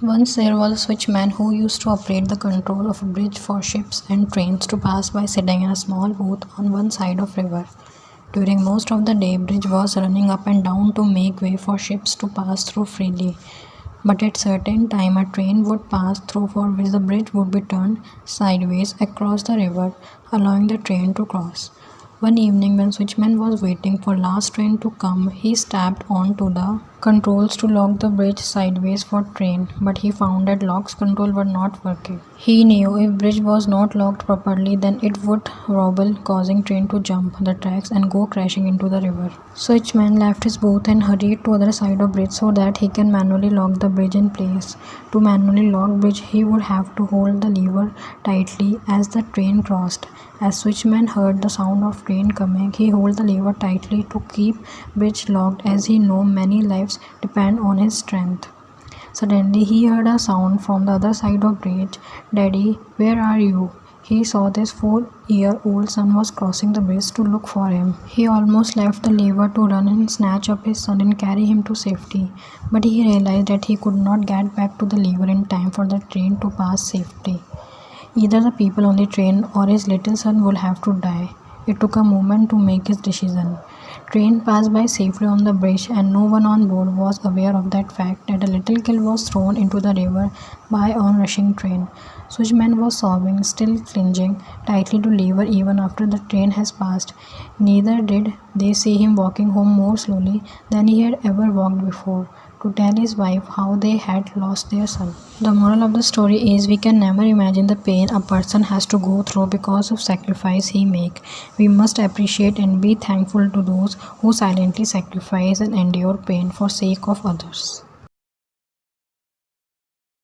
Once there was a switchman who used to operate the control of a bridge for ships and trains to pass by sitting in a small booth on one side of river. During most of the day, bridge was running up and down to make way for ships to pass through freely. But at certain time a train would pass through for which the bridge would be turned sideways across the river, allowing the train to cross. One evening when switchman was waiting for last train to come, he stepped onto the controls to lock the bridge sideways for train, but he found that locks control were not working. He knew if bridge was not locked properly, then it would wobble, causing train to jump the tracks and go crashing into the river. Switchman left his booth and hurried to other side of bridge so that he can manually lock the bridge in place. To manually lock bridge, he would have to hold the lever tightly as the train crossed. As switchman heard the sound of train coming, he held the lever tightly to keep bridge locked, as he knew many lives depend on his strength. Suddenly he heard a sound from the other side of bridge. "Daddy, where are you?" He saw his 4-year-old son was crossing the bridge to look for him. He almost left the lever to run and snatch up his son and carry him to safety. But he realized that he could not get back to the lever in time for the train to pass safely. Either the people on the train or his little son would have to die. It took a moment to make his decision. Train passed by safely on the bridge, and no one on board was aware of that fact that a little kid was thrown into the river by onrushing train. Switchman was sobbing, still clinging tightly to lever even after the train has passed. Neither did they see him walking home more slowly than he had ever walked before, to tell his wife how they had lost their son. The moral of the story is we can never imagine the pain a person has to go through because of sacrifice he make. We must appreciate and be thankful to those who silently sacrifice and endure pain for sake of others.